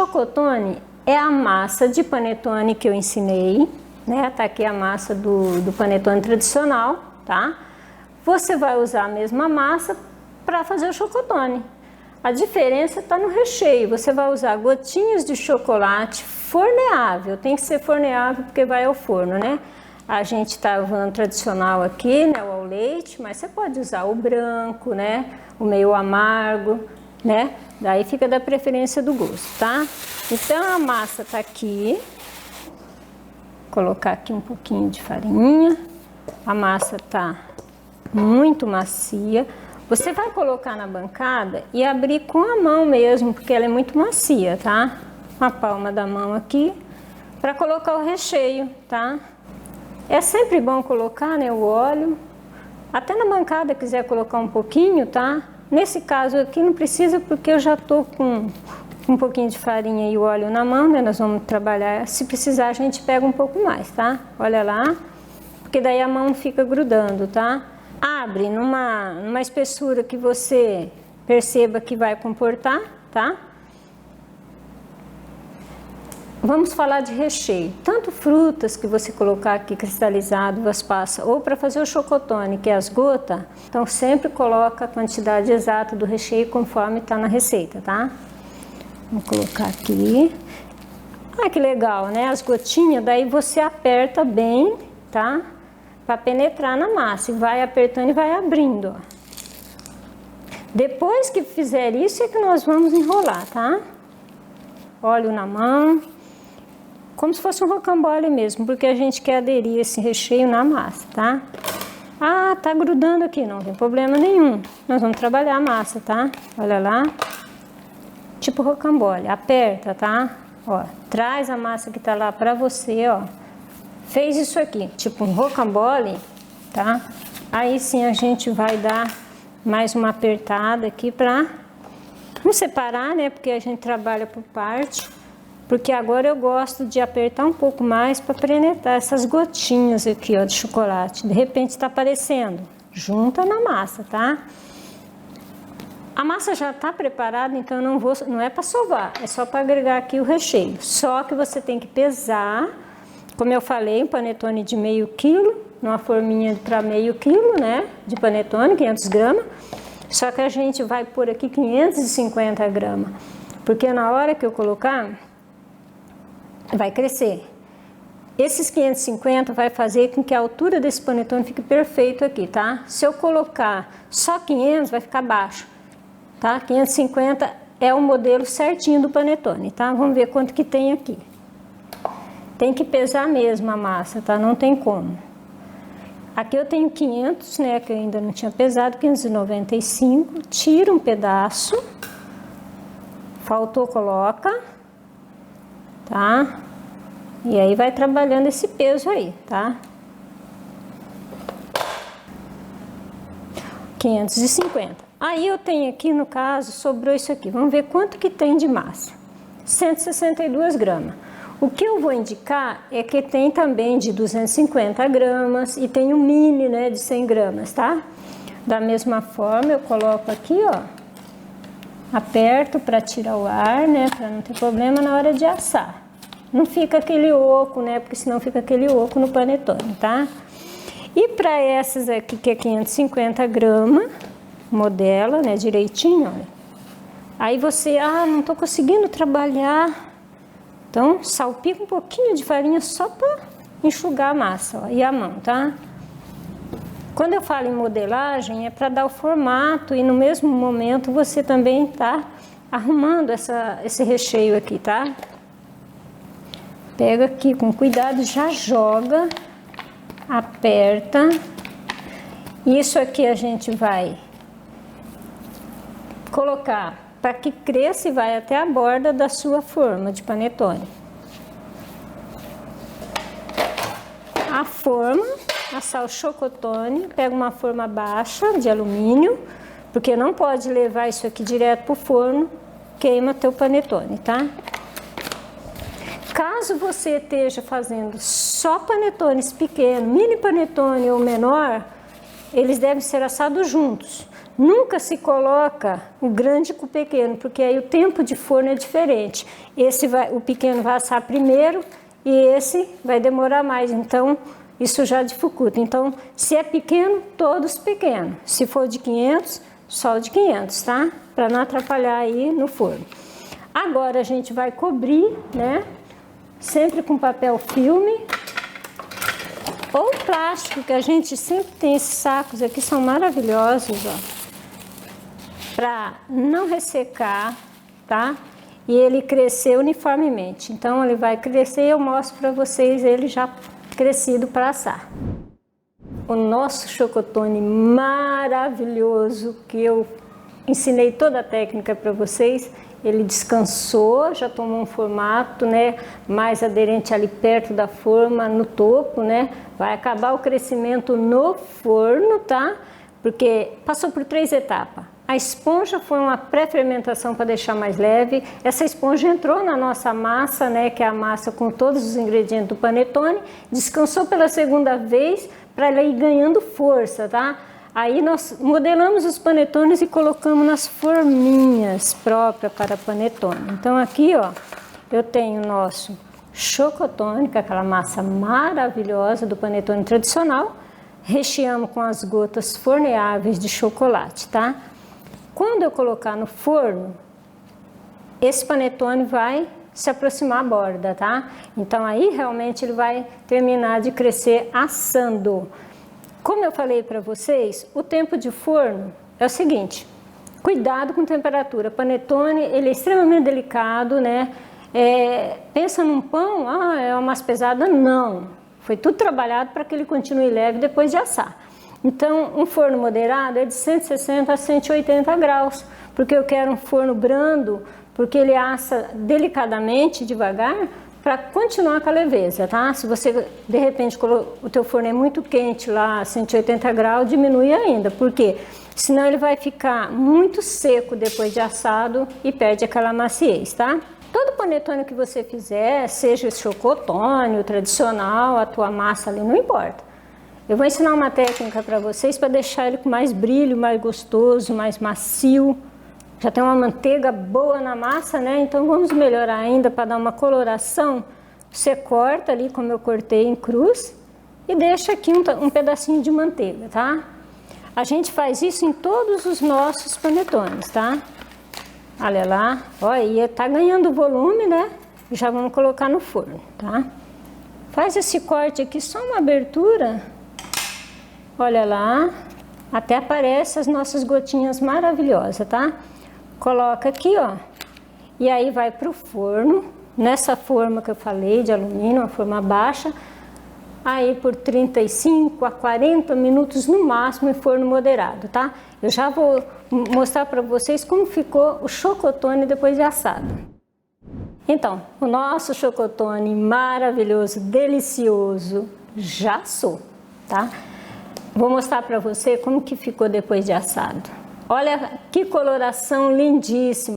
chocotone é a massa de panetone que eu ensinei, né? Tá aqui a massa do panetone tradicional, tá? Você vai usar a mesma massa para fazer o chocotone. A diferença está no recheio. Você vai usar gotinhas de chocolate forneável. Tem que ser forneável porque vai ao forno, né? A gente está usando tradicional aqui, né? O ao leite, mas você pode usar o branco, né? O meio amargo, né? Daí fica da preferência do gosto, tá? Então a massa tá aqui. Vou colocar aqui um pouquinho de farinha. A massa tá muito macia. Você vai colocar na bancada e abrir com a mão mesmo, porque ela é muito macia, tá? A palma da mão aqui, para colocar o recheio, tá? É sempre bom colocar, né, o óleo. Até na bancada quiser colocar um pouquinho, tá? Nesse caso aqui não precisa, porque eu já tô com um pouquinho de farinha e o óleo na mão, né? Nós vamos trabalhar. Se precisar a gente pega um pouco mais, tá? Olha lá, porque daí a mão fica grudando, tá? Abre numa espessura que você perceba que vai comportar, tá? Vamos falar de recheio. Tanto frutas que você colocar aqui cristalizado, uvas passas, ou para fazer o chocotone, que é as gotas, então sempre coloca a quantidade exata do recheio conforme está na receita, tá? Vou colocar aqui. Ah, que legal, né? As gotinhas, daí você aperta bem, tá? Para penetrar na massa, e vai apertando e vai abrindo, ó. Depois que fizer isso é que nós vamos enrolar, tá? Óleo na mão, como se fosse um rocambole mesmo, porque a gente quer aderir esse recheio na massa, tá? Ah, tá grudando aqui, não tem problema nenhum. Nós vamos trabalhar a massa, tá? Olha lá. Tipo rocambole, aperta, tá? Ó, traz a massa que tá lá pra você, ó. Fez isso aqui, tipo um rocambole, tá? Aí sim a gente vai dar mais uma apertada aqui pra não separar, né? Porque a gente trabalha por parte. Porque agora eu gosto de apertar um pouco mais para penetrar essas gotinhas aqui, ó, de chocolate. De repente está aparecendo. Junta na massa, tá? A massa já está preparada, então não é para sovar, é só para agregar aqui o recheio. Só que você tem que pesar. Como eu falei, um panetone de meio quilo, numa forminha para meio quilo, né, de panetone, 500 gramas. Só que a gente vai pôr aqui 550 gramas, porque na hora que eu colocar, vai crescer. Esses 550 vai fazer com que a altura desse panetone fique perfeito aqui, tá? Se eu colocar só 500, vai ficar baixo, tá? 550 é o modelo certinho do panetone, tá? Vamos ver quanto que tem aqui. Tem que pesar mesmo a massa, tá? Não tem como. Aqui eu tenho 500, né? Que eu ainda não tinha pesado, 595. Tira um pedaço. Faltou, coloca. Tá? E aí vai trabalhando esse peso aí, tá? 550. Aí eu tenho aqui, no caso, sobrou isso aqui. Vamos ver quanto que tem de massa. 162 gramas. O que eu vou indicar é que tem também de 250 gramas e tem um mini, né, de 100 gramas, tá? Da mesma forma, eu coloco aqui, ó, aperto para tirar o ar, né, para não ter problema na hora de assar. Não fica aquele oco, né, porque senão fica aquele oco no panetone, tá? E para essas aqui, que é 550 gramas, modela, né, direitinho, olha. Aí você, não tô conseguindo trabalhar. Então, salpica um pouquinho de farinha só para enxugar a massa, ó, e a mão, tá? Quando eu falo em modelagem, é para dar o formato e no mesmo momento você também tá arrumando esse recheio aqui, tá? Pega aqui com cuidado, já joga, aperta. Isso aqui a gente vai colocar para que cresça e vai até a borda da sua forma de panetone. A forma, assar o chocotone, pega uma forma baixa de alumínio, porque não pode levar isso aqui direto pro forno, queima teu panetone, tá? Caso você esteja fazendo só panetones pequenos, mini panetone ou menor, eles devem ser assados juntos. nunca se coloca o grande com o pequeno, porque aí o tempo de forno é diferente. O pequeno vai assar primeiro e esse vai demorar mais, então isso já dificulta. Então, se é pequeno, todos pequenos. Se for de 500, só o de 500, tá? Para não atrapalhar aí no forno. Agora a gente vai cobrir, né? Sempre com papel filme ou plástico, que a gente sempre tem esses sacos aqui, são maravilhosos, ó. Para não ressecar, tá? E ele crescer uniformemente. Então ele vai crescer e eu mostro para vocês ele já crescido para assar. O nosso chocotone maravilhoso, que eu ensinei toda a técnica para vocês, ele descansou, já tomou um formato, né, mais aderente ali perto da forma, no topo, né? Vai acabar o crescimento no forno, tá? Porque passou por 3 etapas. A esponja foi uma pré-fermentação para deixar mais leve. Essa esponja entrou na nossa massa, né, que é a massa com todos os ingredientes do panetone, descansou pela segunda vez para ela ir ganhando força, tá? Aí nós modelamos os panetones e colocamos nas forminhas próprias para panetone. Então aqui, ó, eu tenho o nosso chocotone, que é aquela massa maravilhosa do panetone tradicional. Recheamos com as gotas forneáveis de chocolate, tá? Quando eu colocar no forno, esse panetone vai se aproximar da borda, tá? Então aí realmente ele vai terminar de crescer assando. Como eu falei para vocês, o tempo de forno é o seguinte: cuidado com temperatura. Panetone, ele é extremamente delicado, né? Pensa num pão, é uma massa pesada? Não. Foi tudo trabalhado para que ele continue leve depois de assar. Então, um forno moderado é de 160 a 180 graus, porque eu quero um forno brando, porque ele assa delicadamente, devagar, para continuar com a leveza, tá? Se você, de repente, o teu forno é muito quente lá, 180 graus, diminui ainda, porque senão ele vai ficar muito seco depois de assado e perde aquela maciez, tá? Todo panetone que você fizer, seja o chocotone, o tradicional, a tua massa ali, não importa. Eu vou ensinar uma técnica para vocês para deixar ele com mais brilho, mais gostoso, mais macio. Já tem uma manteiga boa na massa, né? Então vamos melhorar ainda para dar uma coloração. Você corta ali, como eu cortei em cruz, e deixa aqui um pedacinho de manteiga, tá? A gente faz isso em todos os nossos panetones, tá? Olha lá, olha, tá ganhando volume, né? Já vamos colocar no forno, tá? Faz esse corte aqui, só uma abertura. Olha lá, até aparecem as nossas gotinhas maravilhosas, tá? Coloca aqui, ó, e aí vai pro forno, nessa forma que eu falei, de alumínio, uma forma baixa, aí por 35 a 40 minutos no máximo em forno moderado, tá? Eu já vou mostrar para vocês como ficou o chocotone depois de assado. Então, o nosso chocotone maravilhoso, delicioso, já assou, tá? Vou mostrar para você como que ficou depois de assado. Olha que coloração lindíssima.